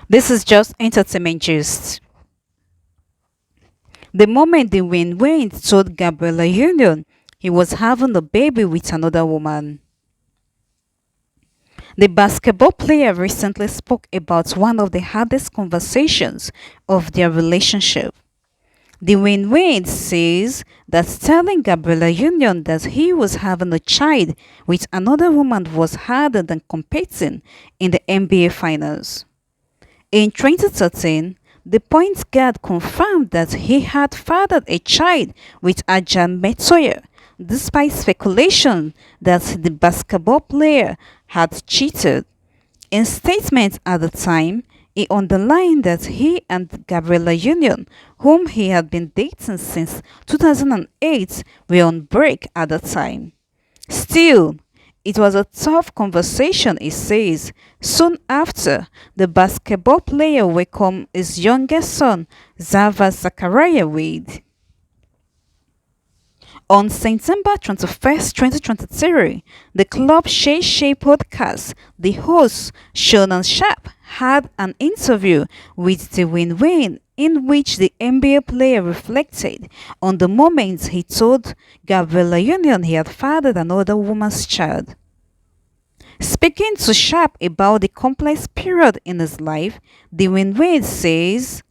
This is just entertainment gist. The moment Dwyane Wade told Gabrielle Union he was having a baby with another woman, the basketball player recently spoke about one of the hardest conversations of their relationship. Dwyane Wade says that telling Gabrielle Union that he was having a child with another woman was harder than competing in the NBA Finals. In 2013, the point guard confirmed that he had fathered a child with Aja Metoyer, despite speculation that the basketball player had cheated. In statements at the time, he underlined that he and Gabrielle Union, whom he had been dating since 2008, were on break at the time. Still, it was a tough conversation, he says. Soon after, the basketball player welcomed his youngest son, Xavier Zechariah Wade. On September 21st, 2023, the club Shay Shay podcast, the host, Shannon Sharpe, had an interview with Dwyane Wade in which the NBA player reflected on the moment he told Gabrielle Union he had fathered another woman's child. Speaking to Sharpe about the complex period in his life, Dwyane Wade says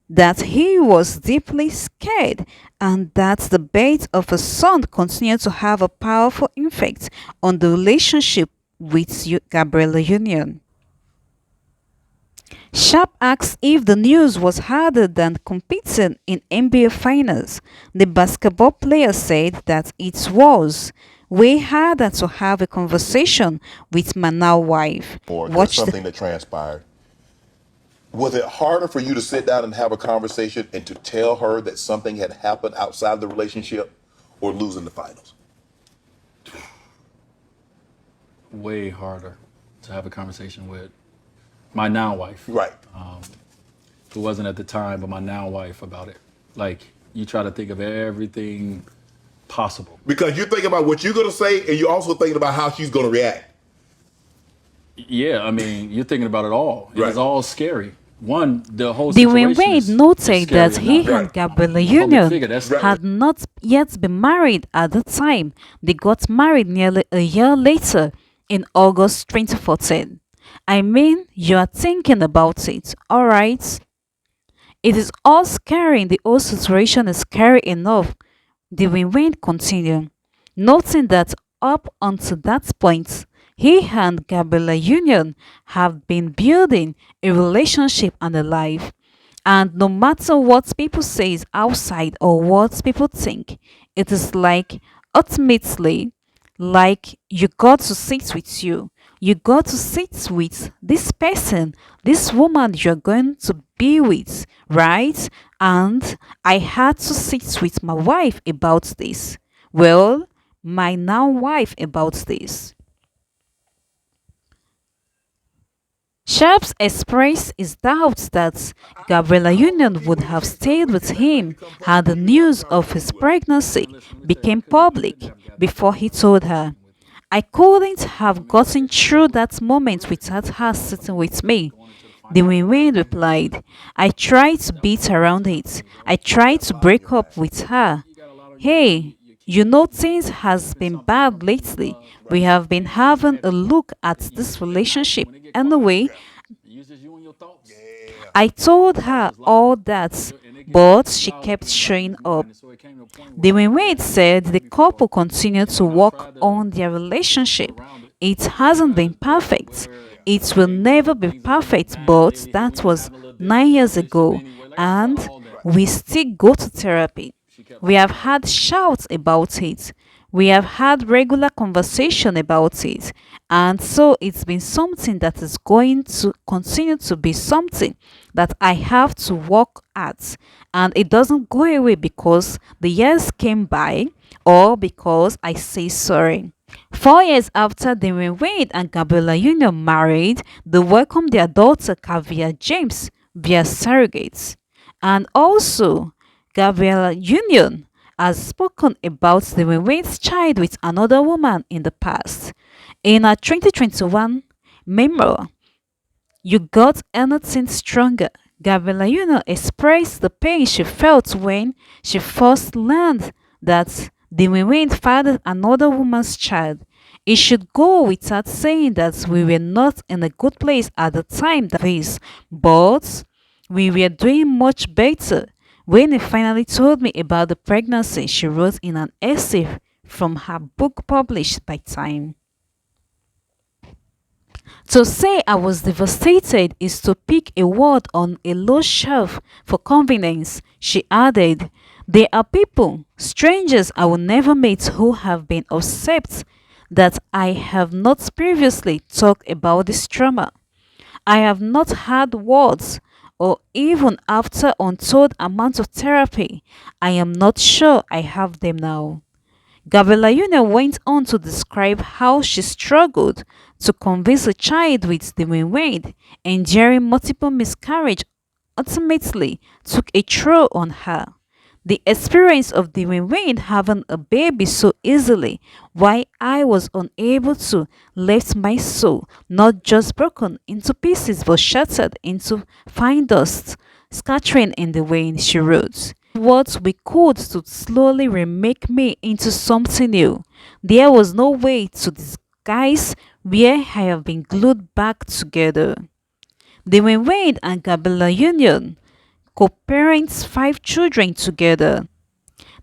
that he was deeply scared and that the birth of a son continued to have a powerful effect on the relationship with Gabrielle Union. Sharpe asks if the news was harder than competing in NBA Finals. The basketball player said that it was way harder to have a conversation with my now wife. Or just something that transpired. Was it harder for you to sit down and have a conversation and to tell her that something had happened outside the relationship or losing the finals? Way harder to have a conversation with my now wife. Right. Who wasn't at the time, but my now wife about it. Like, you try to think of everything possible. Because you're thinking about what you're going to say and you're also thinking about how she's going to react. Yeah, I mean, you're thinking about it all. Right. It's all scary. One, the whole Dwyane situation Wade is noted scary that he enough. and Gabrielle Public Union figure, that's had not yet been married at the time. They got married nearly a year later in August 2014. I mean, you are thinking about it, alright? It is all scary, the whole situation is scary enough, Dwyane Wade continued, noting that up until that point, he and Gabrielle Union have been building a relationship and a life. And no matter what people say outside or what people think, it is like ultimately like you got to sit with you. You got to sit with this person, this woman you're going to be with, right? And I had to sit with my wife about this. Well, my now wife about this. Sharpe expressed his doubts that Gabrielle Union would have stayed with him had the news of his pregnancy became public before he told her. I couldn't have gotten through that moment without her sitting with me. Dwyane Wade replied, I tried to beat around it. I tried to break up with her. Hey, you know things has been bad lately. We have been having a look at this relationship. Anyway, I told her all that, but she kept showing up. Dwyane Wade said the couple continued to work on their relationship. It hasn't been perfect. It will never be perfect, but that was 9 years ago, and we still go to therapy. We have had shouts about it. We have had regular conversation about it. And so it's been something that is going to continue to be something that I have to work at. And it doesn't go away because the years came by or because I say sorry. 4 years after Dwyane Wade and Gabrielle Union married, they welcomed their daughter Xavier James via surrogates. And also, Gabrielle Union has spoken about Dwyane Wade's child with another woman in the past. In a 2021 memoir, You got anything stronger. Gabrielle Union expressed the pain she felt when she first learned that Dwyane Wade fathered another woman's child. It should go without saying that we were not in a good place at the time that this, but we were doing much better. When he finally told me about the pregnancy, she wrote in an essay from her book published by Time. To say I was devastated is to pick a word on a low shelf for convenience, she added. There are people, strangers I will never meet, who have been upset that I have not previously talked about this trauma. I have not had words, or even after untold amounts of therapy, I am not sure I have them now. Gabrielle Union went on to describe how she struggled to convince a child with Dwyane Wade, enduring multiple miscarriages ultimately took a toll on her. The experience of Dwyane Wade having a baby so easily, why I was unable to, left my soul not just broken into pieces but shattered into fine dust, scattering in the wind, she wrote. What we could to slowly remake me into something new. There was no way to disguise where I have been glued back together. Dwyane Wade and Gabrielle Union co-parents 5 children together.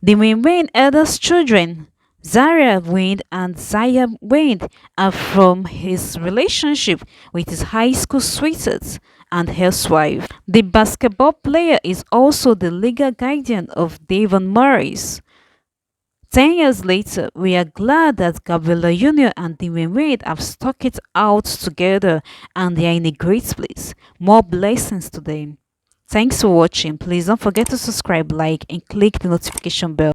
Dwyane Wade's eldest children, Zachariah Wade and Xavier Wade, are from his relationship with his high school sweetheart and housewife. The basketball player is also the legal guardian of Devon Morris. 10 years later, we are glad that Gabrielle Union and Dwyane Wade have stuck it out together and they are in a great place. More blessings to them. Thanks for watching. Please don't forget to subscribe, like, and click the notification bell.